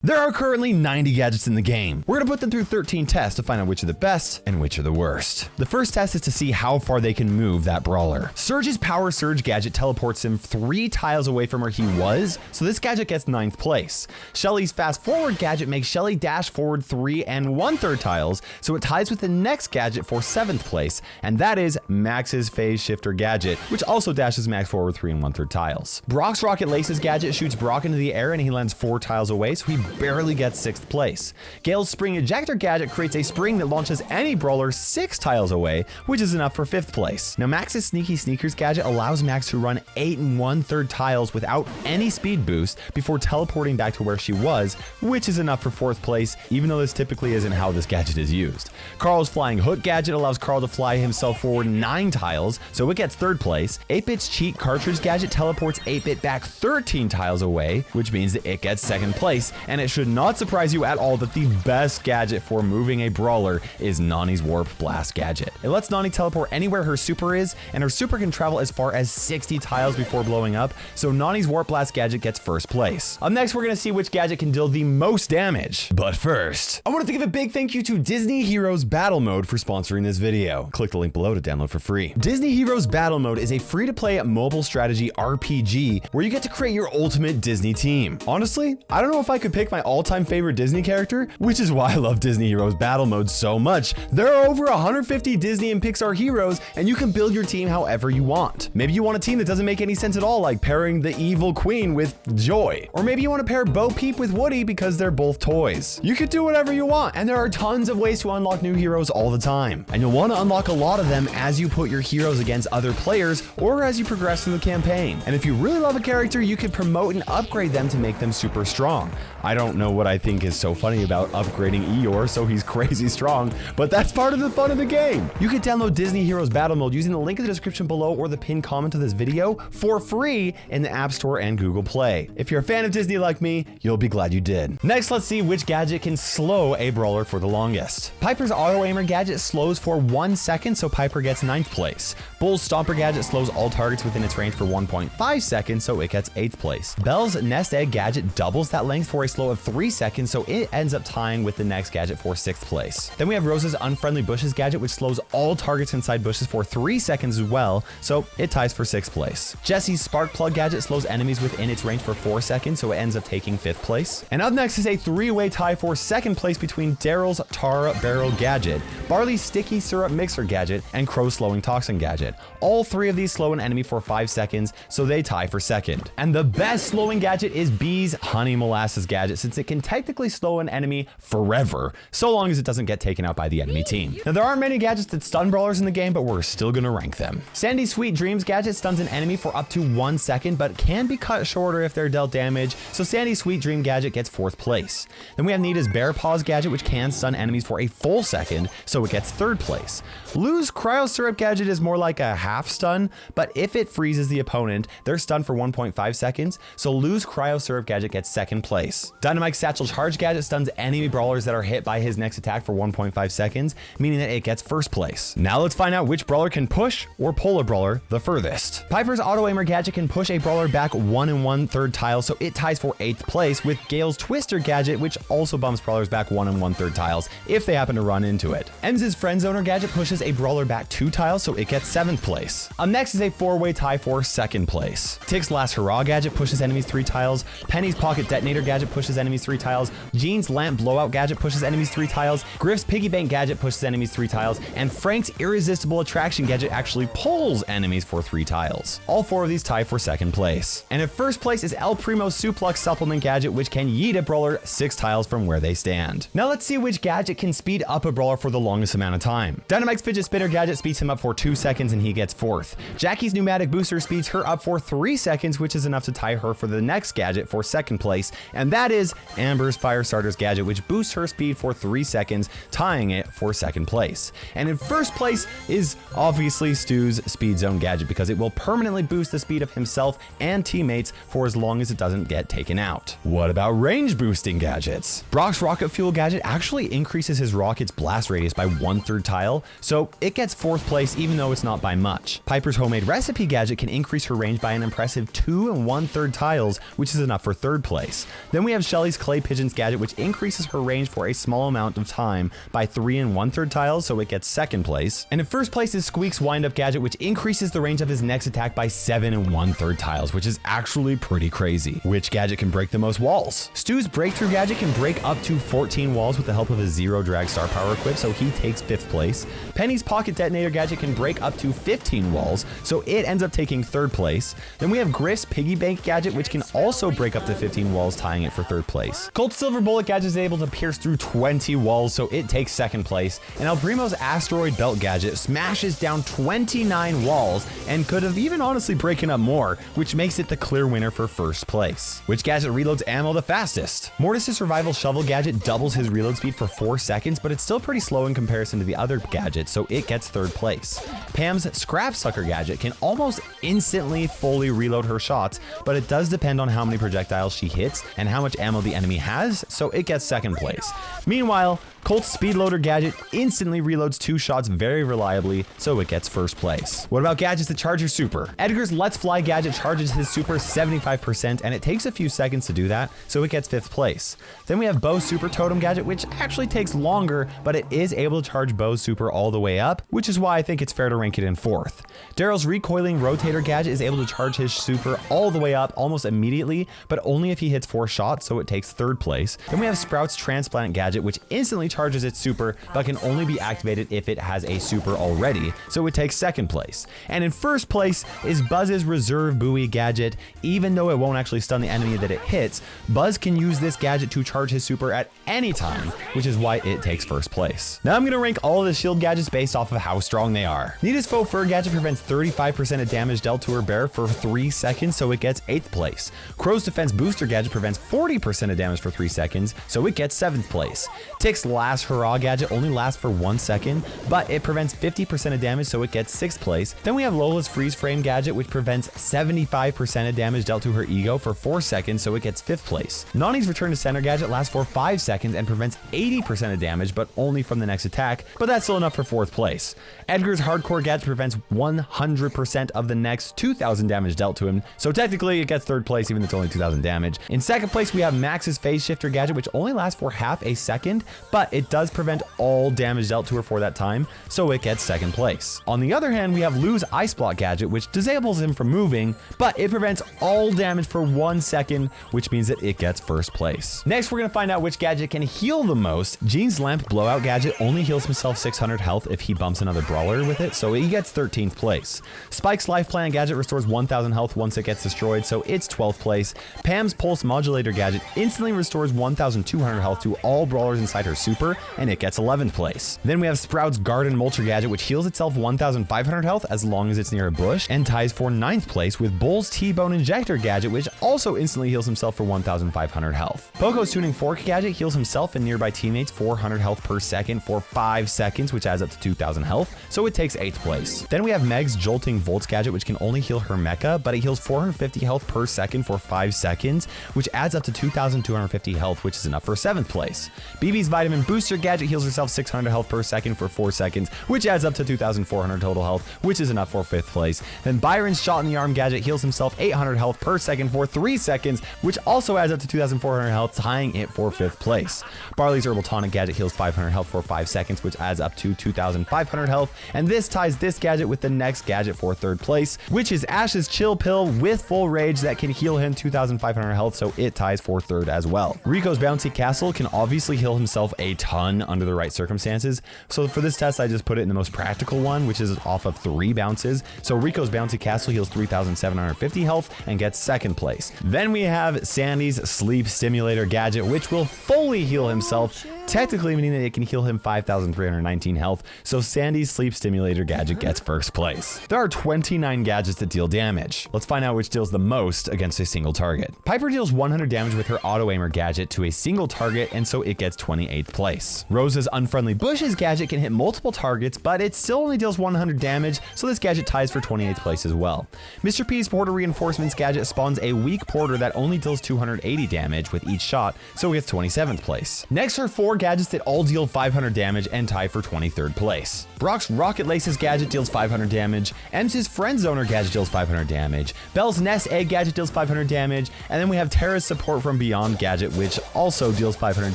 There are currently 90 gadgets in the game. We're gonna put them through 13 tests to find out which are the best and which are the worst. The first test is to see how far they can move that brawler. Surge's Power Surge gadget teleports him 3 tiles away from where he was, so this gadget gets 9th place. Shelly's Fast Forward gadget makes Shelly dash forward 3 1/3 tiles, so it ties with the next gadget for 7th place, and that is Max's Phase Shifter gadget, which also dashes Max forward 3 1/3 tiles. Brock's Rocket Laces gadget shoots Brock into the air and he lands 4 tiles away, so he barely gets 6th place. Gale's Spring Ejector gadget creates a spring that launches any brawler 6 tiles away, which is enough for 5th place. Now Max's Sneaky Sneakers gadget allows Max to run 8 1/3 tiles without any speed boost before teleporting back to where she was, which is enough for 4th place, even though this typically isn't how this gadget is used. Carl's Flying Hook gadget allows Carl to fly himself forward 9 tiles, so it gets 3rd place. 8-Bit's Cheat Cartridge gadget teleports 8-Bit back 13 tiles away, which means that it gets 2nd place, and it should not surprise you at all that the best gadget for moving a brawler is Nani's Warp Blast gadget. It lets Nani teleport anywhere her super is, and her super can travel as far as 60 tiles before blowing up, so Nani's Warp Blast gadget gets 1st place. Up next, we're gonna see which gadget can deal the most damage. But first, I wanted to give a big thank you to Disney Heroes Battle Mode for sponsoring this video. Click the link below to download for free. Disney Heroes Battle Mode is a free-to-play mobile strategy RPG where you get to create your ultimate Disney team. Honestly, I don't know if I could pick my all-time favorite Disney character, which is why I love Disney Heroes Battle Mode so much. There are over 150 Disney and Pixar heroes, and you can build your team however you want. Maybe you want a team that doesn't make any sense at all, like pairing the evil queen with Joy. Or maybe you want to pair Bo Peep with Woody because they're both toys. You could do whatever you want, and there are tons of ways to unlock new heroes all the time. And you'll want to unlock a lot of them as you put your heroes against other players or as you progress through the campaign. And if you really love a character, you can promote and upgrade them to make them super strong. I don't know what I think is so funny about upgrading Eeyore so he's crazy strong, but that's part of the fun of the game. You can download Disney Heroes Battle Mode using the link in the description below or the pinned comment of this video for free in the App Store and Google Play. If you're a fan of Disney like me, you'll be glad you did. Next, let's see which gadget can slow a brawler for the longest. Piper's Auto Aimer gadget slows for 1 second, so Piper gets 9th place. Bull's Stomper gadget slows all targets within its range for 1.5 seconds, so it gets 8th place. Belle's Nest Egg gadget doubles that length for a slow of 3 seconds, so it ends up tying with the next gadget for 6th place. Then we have Rose's Unfriendly Bushes gadget, which slows all targets inside bushes for 3 seconds as well, so it ties for 6th place. Jessie's Spark Plug gadget slows enemies within its range for 4 seconds, so it ends up taking 5th place. And up next is a 3-way tie for 2nd place between Daryl's Tara Barrel gadget, Barley's Sticky Syrup Mixer gadget, and Crow's Slowing Toxin gadget. All 3 of these slow an enemy for 5 seconds, so they tie for 2nd. And the best slowing gadget is Bee's Honey Molasses gadget, since it can technically slow an enemy forever, so long as it doesn't get taken out by the enemy team. Now there aren't many gadgets that stun brawlers in the game, but we're still gonna rank them. Sandy's Sweet Dreams gadget stuns an enemy for up to 1 second, but can be cut shorter if they're dealt damage, so Sandy's Sweet Dream gadget gets 4th place. Then we have Nita's Bear Paws gadget, which can stun enemies for a full second, so it gets 3rd place. Lou's Cryo Syrup gadget is more like a half stun, but if it freezes the opponent, they're stunned for 1.5 seconds, so Lou's Cryo Syrup gadget gets 2nd place. Dynamite's Satchel Charge gadget stuns enemy brawlers that are hit by his next attack for 1.5 seconds, meaning that it gets 1st place. Now let's find out which brawler can push or pull a brawler the furthest. Piper's Auto Aimer gadget can push a brawler back 1 1/3 tiles, so it ties for 8th place, with Gale's Twister gadget, which also bumps brawlers back 1 1/3 tiles if they happen to run into it. Emz's Friend Zoner gadget pushes a brawler back 2 tiles, so it gets 7th place. Up next is a 4-way tie for 2nd place. Tick's Last Hurrah gadget pushes enemies 3 tiles, Penny's Pocket Detonator gadget pushes enemies 3 tiles, Jean's Lamp Blowout gadget pushes enemies 3 tiles, Griff's Piggy Bank gadget pushes enemies 3 tiles, and Frank's Irresistible Attraction gadget actually pulls enemies for 3 tiles. All 4 of these tie for 2nd place. And in 1st place is El Primo's Suplex Supplement gadget, which can yeet a brawler 6 tiles from where they stand. Now let's see which gadget can speed up a brawler for the longest amount of time. Dynamite's Fidget Spinner gadget speeds him up for 2 seconds and he gets 4th. Jackie's Pneumatic Booster speeds her up for 3 seconds, which is enough to tie her for the next gadget for 2nd place, and that is Amber's Firestarter's gadget, which boosts her speed for 3 seconds, tying it for 2nd place. And in 1st place is obviously Stu's Speed Zone gadget, because it will permanently boost the speed of himself and teammates for as long as it doesn't get taken out. What about range boosting gadgets? Brock's Rocket Fuel gadget actually increases his rocket's blast radius by 1/3 tile, so it gets 4th place even though it's not by much. Piper's Homemade Recipe gadget can increase her range by an impressive 2 1/3 tiles, which is enough for 3rd place. Then we have have Shelly's Clay Pigeons gadget, which increases her range for a small amount of time by 3 1/3 tiles, so it gets second place. And in first place is Squeak's Wind-Up gadget, which increases the range of his next attack by 7 1/3 tiles, which is actually pretty crazy. Which gadget can break the most walls? Stu's Breakthrough gadget can break up to 14 walls with the help of a zero drag star power equip, so he takes 5th place. Penny's Pocket Detonator gadget can break up to 15 walls, so it ends up taking 3rd place. Then we have Griff's Piggy Bank gadget, which can also break up to 15 walls, tying it for 3rd place. Colt's Silver Bullet gadget is able to pierce through 20 walls, so it takes 2nd place. And El Primo's Asteroid Belt gadget smashes down 29 walls and could have even honestly broken up more, which makes it the clear winner for 1st place. Which gadget reloads ammo the fastest? Mortis' Survival Shovel gadget doubles his reload speed for 4 seconds, but it's still pretty slow in comparison to the other gadgets, so it gets 3rd place. Pam's Scrap Sucker gadget can almost instantly fully reload her shots, but it does depend on how many projectiles she hits and how much ammo the enemy has, so it gets 2nd place. Meanwhile, Colt's Speed Loader gadget instantly reloads 2 shots very reliably, so it gets 1st place. What about gadgets that charge your super? Edgar's Let's Fly gadget charges his super 75%, and it takes a few seconds to do that, so it gets 5th place. Then we have Bo's Super Totem gadget, which actually takes longer, but it is able to charge Bo's super all the way up, which is why I think it's fair to rank it in 4th. Daryl's Recoiling Rotator gadget is able to charge his super all the way up almost immediately, but only if he hits 4 shots, so it takes 3rd place. Then we have Sprout's Transplant gadget, which instantly charges its super, but can only be activated if it has a super already, so it takes 2nd place. And in 1st place is Buzz's Reserve Buoy gadget. Even though it won't actually stun the enemy that it hits, Buzz can use this gadget to charge his super at any time, which is why it takes 1st place. Now I'm going to rank all of the shield gadgets based off of how strong they are. Nita's Faux Fur gadget prevents 35% of damage dealt to her bear for 3 seconds, so it gets 8th place. Crow's Defense Booster gadget prevents 40% of damage for 3 seconds, so it gets 7th place. Tick's Last Hurrah gadget only lasts for 1 second, but it prevents 50% of damage, so it gets 6th place. Then we have Lola's Freeze Frame gadget, which prevents 75% of damage dealt to her ego for 4 seconds, so it gets 5th place. Nani's Return to Center gadget lasts for 5 seconds and prevents 80% of damage, but only from the next attack, but that's still enough for 4th place. Edgar's Hardcore gadget prevents 100% of the next 2,000 damage dealt to him, so technically it gets 3rd place even though it's only 2,000 damage. In 2nd place we have Max's Phase Shifter gadget, which only lasts for half a second, but it does prevent all damage dealt to her for that time, so it gets 2nd place. On the other hand, we have Lou's Ice Block gadget, which disables him from moving, but it prevents all damage for 1 second, which means that it gets 1st place. Next, we're going to find out which gadget can heal the most. Jean's Lamp Blowout gadget only heals himself 600 health if he bumps another brawler with it, so he gets 13th place. Spike's Life Plan gadget restores 1000 health once it gets destroyed, so it's 12th place. Pam's Pulse Modulator gadget instantly restores 1200 health to all brawlers inside her super, and it gets 11th place. Then we have Sprout's Garden Mulcher gadget, which heals itself 1500 health as long as it's near a bush, and ties for 9th place with Bull's T-Bone Injector gadget, which also instantly heals himself for 1500 health. Poco's Tuning Fork gadget heals himself and nearby teammates 400 health per second for 5 seconds, which adds up to 2000 health, so it takes 8th place. Then we have Meg's Jolting Volts gadget, which can only heal her mecha, but it heals 450 health per second for 5 seconds, which adds up to 2250 health, which is enough for 7th place. BB's Vitamin Booster gadget heals herself 600 health per second for 4 seconds, which adds up to 2400 total health, which is enough for 5th place. Then Byron's Shot in the Arm gadget heals himself 800 health per second for 3 seconds, which also adds up to 2400 health, tying it for 5th place. Barley's Herbal Tonic gadget heals 500 health for 5 seconds, which adds up to 2500 health, and this ties this gadget with the next gadget for 3rd place, which is Ash's Chill Pill with Full Rage that can heal him 2500 health, so it ties for 3rd as well. Rico's Bouncy Castle can obviously heal himself a ton under the right circumstances, so for this test I just put it in the most practical one, which is off of 3 bounces. So Rico's Bouncy Castle heals 3750 health and gets 2nd place. Then we have Sandy's Sleep Stimulator gadget, which will fully heal himself, technically meaning that it can heal him 5319 health, so Sandy's Sleep Stimulator gadget gets 1st place. There are 29 gadgets that deal damage. Let's find out which deals the most against a single target. Piper deals 100 damage with her Auto Aimer gadget to a single target, and so it gets 28th place. Rosa's Unfriendly Bushes gadget can hit multiple targets, but it still only deals 100 damage, so this gadget ties for 28th place as well. Mr. P's Porter Reinforcements gadget spawns a weak porter that only deals 280 damage with each shot, so it gets 27th place. Next are 4 gadgets that all deal 500 damage and tie for 23rd place. Brock's Rocket Laces gadget deals 500 damage, Em's Friend Zoner gadget deals 500 damage, Belle's Nest Egg gadget deals 500 damage, and then we have Terra's Support from Beyond gadget, which also deals 500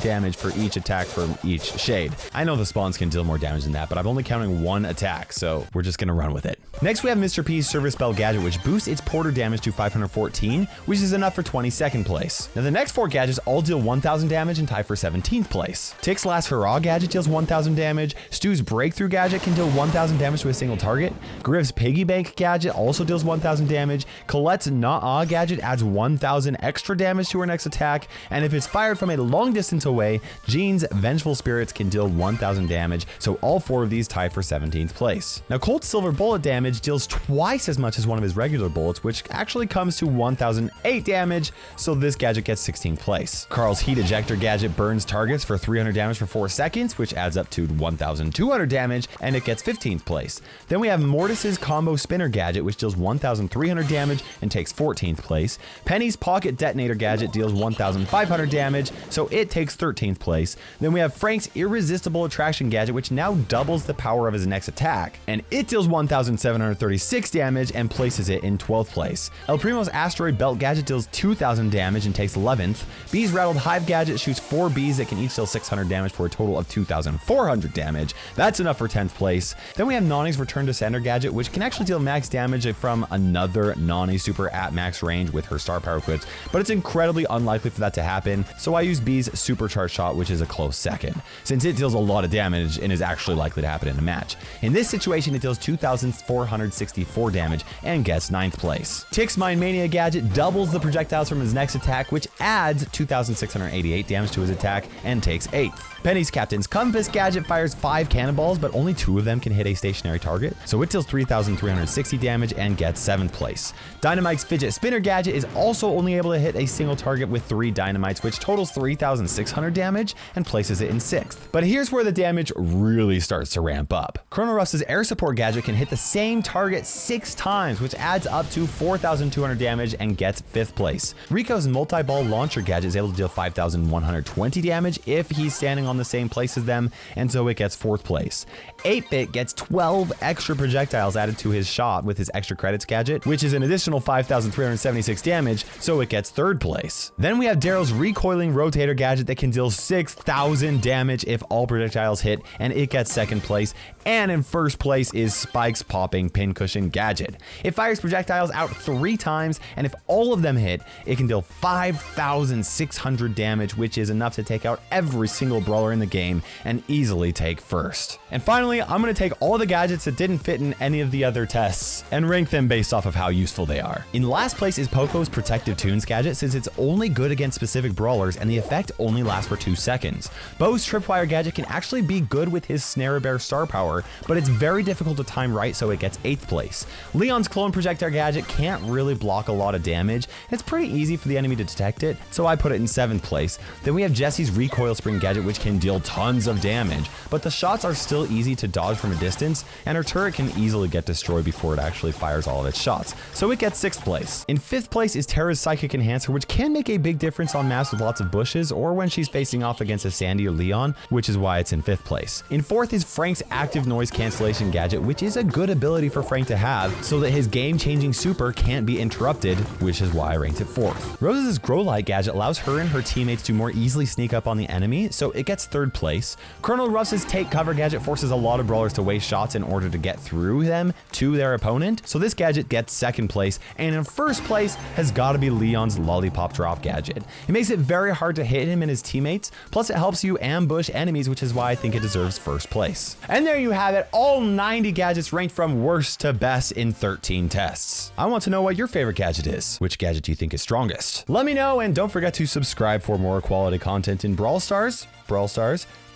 damage for each attack from each shade. I know the spawns can deal more damage than that, but I'm only counting one attack, so we're just gonna run with it. Next, we have Mr. P's Service Bell gadget, which boosts its porter damage to 514, which is enough for 22nd place. Now, the next 4 gadgets all deal 1000 damage and tie for 17th place. Tick's Last Hurrah gadget deals 1000 damage, Stu's Breakthrough gadget can deal 1000 damage to a single target, Griff's Piggy Bank gadget also deals 1000 damage, Colette's Nah gadget adds 1000 extra damage to her next attack, and if it's fired from a long distance away, Jean's Vengeful Spirits can deal 1000 damage, so all 4 of these tie for 17th place. Now, Colt's Silver Bullet damage deals twice as much as one of his regular bullets, which actually comes to 1008 damage, so this gadget gets 16th place. Carl's Heat Ejector gadget burns targets for 300 damage for 4 seconds, which adds up to 1200 damage, and it gets 15th place. Then we have Mortis's Combo Spinner gadget, which deals 1300 damage and takes 14th place. Penny's Pocket Detonator gadget deals 1500 damage, so it takes 13th place. Then we have Frank's Irresistible Attraction gadget, which now doubles the power of his next attack, and it deals 1736 damage and places it in 12th place. El Primo's Asteroid Belt gadget deals 2000 damage and takes 11th. Bee's Rattled Hive gadget shoots 4 bees that can each deal 600 damage for a total of 2400 damage. That's enough for 10th place. Then we have Nani's Return to Sender gadget, which can actually deal max damage from another Nani super at max range with her star power equipped, but it's incredibly unlikely for that to happen, so I use Bee's Supercharged Shot, which is a close second, since it deals a lot of damage and is actually likely to happen in a match. In this situation, it deals 2464 damage and gets 9th place. Tick's Mind Mania gadget doubles the projectiles from his next attack, which adds 2688 damage to his attack and takes 8th. Penny's Captain's Compass gadget fires 5 cannonballs, but only 2 of them can hit a stationary target, so it deals 3360 damage and gets 7th place. Dynamite's Fidget Spinner gadget is also only able to hit a single target with 3 dynamites, which totals 3600 damage and places it in 6th. But here's where the damage really starts to ramp up. Chrono Russ's Air Support gadget can hit the same target 6 times, which adds up to 4200 damage and gets 5th place. Rico's Multi-Ball Launcher gadget is able to deal 5120 damage if he's standing on the same place as them, and so it gets 4th place. 8-Bit gets 12 extra projectiles added to his shot with his Extra Credits gadget, which is an additional 5376 damage, so it gets 3rd place. Then we have Daryl's Recoiling Rotator gadget that can deal 6000 damage if all projectiles hit, and it gets 2nd place. And in 1st place is Spike's Popping Pincushion gadget. It fires projectiles out 3 times, and if all of them hit, it can deal 5600 damage, which is enough to take out every single brawler in the game and easily take 1st. And finally, I'm going to take all the gadgets that didn't fit in any of the other tests and rank them based off of how useful they are. In last place is Poco's Protective Tunes gadget, since it's only good against specific brawlers and the effect only lasts for 2 seconds. Bo's Tripwire gadget can actually be good with his Snare Bear star power, but it's very difficult to time right, so it gets 8th place. Leon's Clone Projectile gadget can't really block a lot of damage. It's pretty easy for the enemy to detect it, so I put it in 7th place. Then we have Jesse's Recoil Spring gadget, which can deal tons of damage, but the shots are still easy to dodge from a distance, and her turret can easily get destroyed before it actually fires all of its shots, so it gets 6th place. In 5th place is Terra's Psychic Enhancer, which can make a big difference on maps with lots of bushes, or when she's facing off against a Sandy or Leon, which is why it's in 5th place. In 4th is Frank's Active Noise Cancellation gadget, which is a good ability for Frank to have, so that his game-changing super can't be interrupted, which is why I ranked it 4th. Rose's Grow Light gadget allows her and her teammates to more easily sneak up on the enemy, so it gets 3rd place. Colonel Russ's Take Cover gadget forces a lot of brawlers to waste shots in order to get through them to their opponent, so this gadget gets 2nd place, and in 1st place has got to be Leon's Lollipop Drop gadget. It makes it very hard to hit him and his teammates, plus it helps you ambush enemies, which is why I think it deserves 1st place. And there you have it, all 90 gadgets ranked from worst to best in 13 tests. I want to know what your favorite gadget is. Which gadget do you think is strongest? Let me know, and don't forget to subscribe for more quality content in Brawl Stars,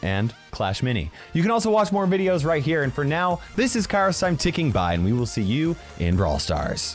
and Clash Mini. You can also watch more videos right here, and for now, this is KairosTime ticking by, and we will see you in Brawl Stars.